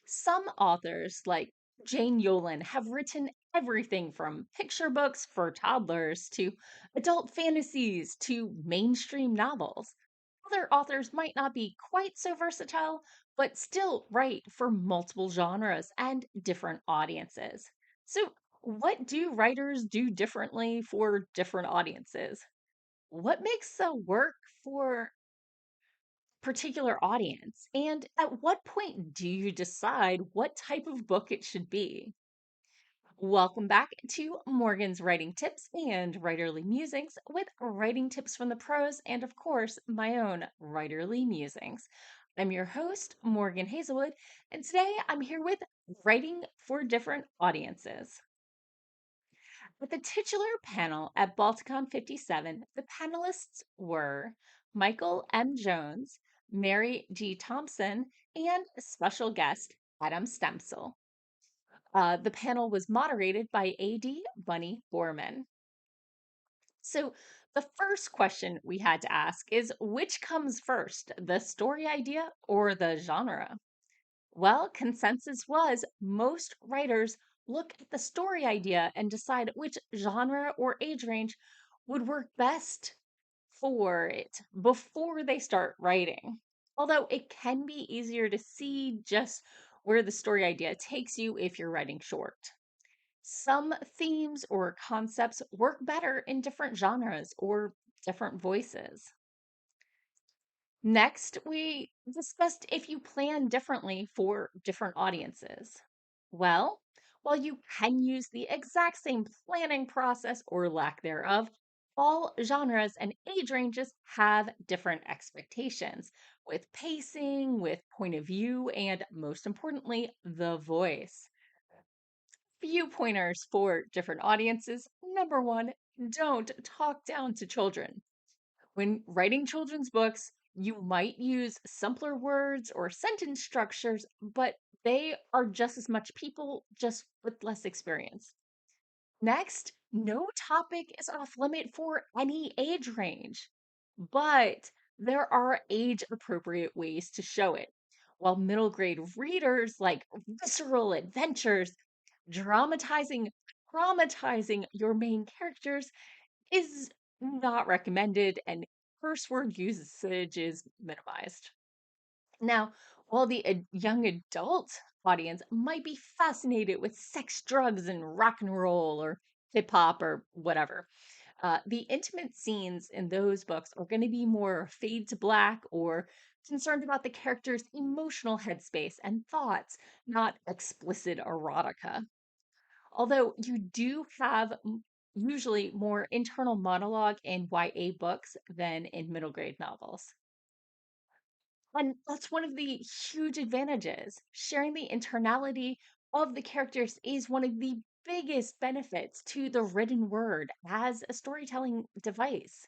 Some authors, like Jane Yolen, have written everything from picture books for toddlers to adult fantasies to mainstream novels. Other authors might not be quite so versatile, but still write for multiple genres and different audiences. So, what do writers do differently for different audiences? What makes a work for particular audience? And at what point do you decide what type of book it should be? Welcome back to Morgan's Writing Tips and Writerly Musings with writing tips from the pros and, of course, my own writerly musings. I'm your host, Morgan Hazelwood, and today I'm here with writing for different audiences. At the titular panel at Balticon 57, the panelists were Michael M. Jones, Mary G. Thompson, and special guest Adam Stemple. The panel was moderated by AD Bunny Boorman. So, the first question we had to ask is which comes first, the story idea or the genre? Well, consensus was most writers look at the story idea and decide which genre or age range would work best for it before they start writing. Although it can be easier to see just where the story idea takes you if you're writing short. Some themes or concepts work better in different genres or different voices. Next, we discussed if you plan differently for different audiences. Well, while you can use the exact same planning process or lack thereof, all genres and age ranges have different expectations with pacing, with point of view, and most importantly, the voice. Few pointers for different audiences. Number one, don't talk down to children. When writing children's books, you might use simpler words or sentence structures, but they are just as much people, just with less experience. Next, no topic is off limit for any age range, but there are age appropriate ways to show it. While middle grade readers like visceral adventures, dramatizing, traumatizing your main characters is not recommended and curse word usage is minimized. Now, while the young adult audience might be fascinated with sex, drugs, and rock and roll or hip hop or whatever, the intimate scenes in those books are going to be more fade to black or concerned about the character's emotional headspace and thoughts, not explicit erotica. Although you do have usually more internal monologue in YA books than in middle grade novels. And that's one of the huge advantages. Sharing the internality of the characters is one of the biggest benefits to the written word as a storytelling device.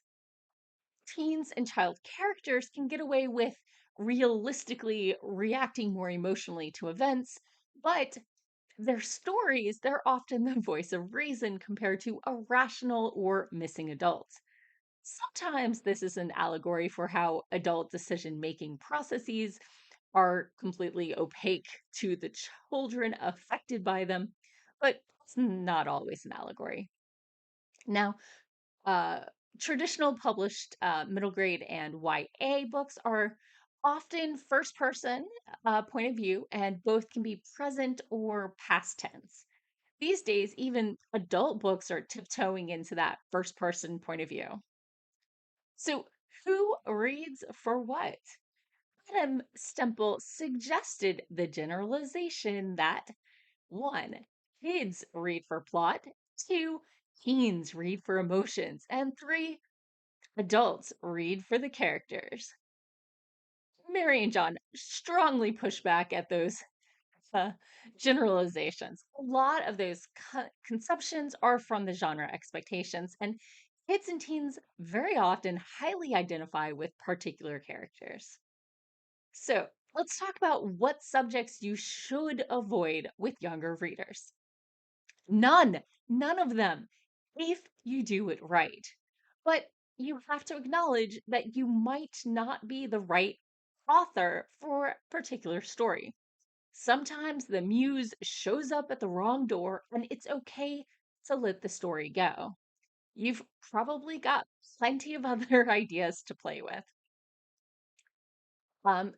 Teens and child characters can get away with realistically reacting more emotionally to events, but their stories, they're often the voice of reason compared to irrational or missing adults. Sometimes this is an allegory for how adult decision making processes are completely opaque to the children affected by them, but it's not always an allegory. Now, uh, traditional published middle grade and YA books are often first person point of view, and both can be present or past tense. These days, even adult books are tiptoeing into that first person point of view. So, who reads for what? Adam Stemple suggested the generalization that one, kids read for plot, two, teens read for emotions, and three, adults read for the characters. Mary and John strongly push back at those uh, generalizations. A lot of those conceptions are from the genre expectations, and kids and teens very often highly identify with particular characters. So, let's talk about what subjects you should avoid with younger readers. None, none of them, if you do it right. But you have to acknowledge that you might not be the right author for a particular story. Sometimes the muse shows up at the wrong door, and it's okay to let the story go. You've probably got plenty of other ideas to play with.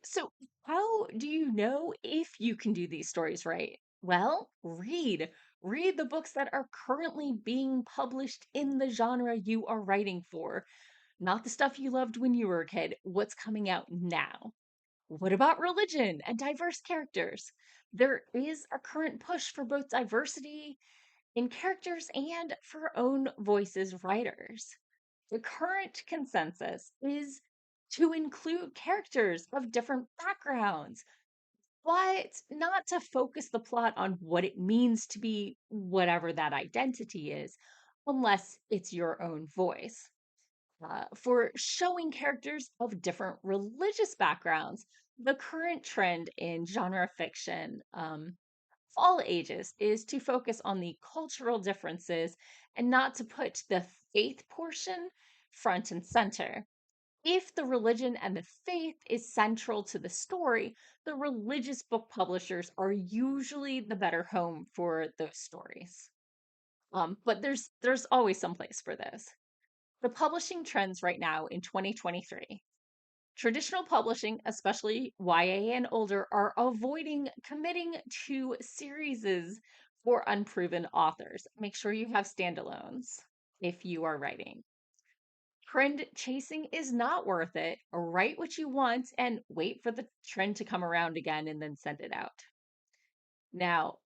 So how do you know if you can do these stories right? Well, read. Read the books that are currently being published in the genre you are writing for, not the stuff you loved when you were a kid. What's coming out now? What about religion and diverse characters? There is a current push for both diversity in characters and for own voices writers. The current consensus is to include characters of different backgrounds, but not to focus the plot on what it means to be whatever that identity is, unless it's your own voice. For showing characters of different religious backgrounds, the current trend in genre fiction, all ages, is to focus on the cultural differences and not to put the faith portion front and center. If the religion and the faith is central to the story, the religious book publishers are usually the better home for those stories. But there's always some place for this. The publishing trends right now in 2023. Traditional publishing, especially YA and older, are avoiding committing to series for unproven authors. Make sure you have standalones if you are writing. Trend chasing is not worth it. Write what you want and wait for the trend to come around again and then send it out. Now,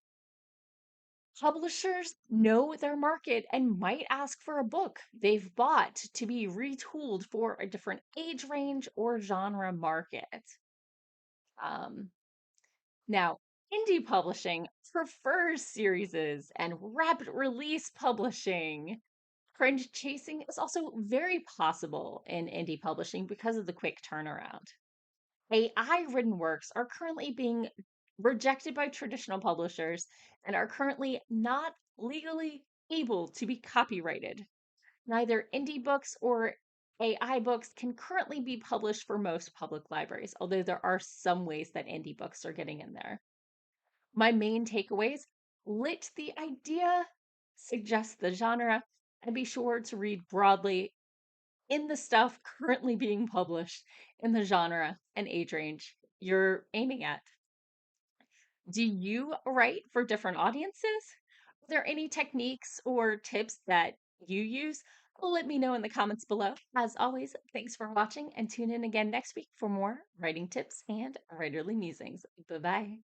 publishers know their market and might ask for a book they've bought to be retooled for a different age range or genre market. Um, Now, indie publishing prefers series and rapid release publishing. Trend chasing is also very possible in indie publishing because of the quick turnaround. AI written works are currently being rejected by traditional publishers and are currently not legally able to be copyrighted. Neither indie books or AI books can currently be published for most public libraries, although there are some ways that indie books are getting in there. My main takeaways: lit the idea, suggest the genre, and be sure to read broadly in the stuff currently being published in the genre and age range you're aiming at. Do you write for different audiences? Are there any techniques or tips that you use? Let me know in the comments below. As always, thanks for watching and tune in again next week for more writing tips and writerly musings. Bye bye.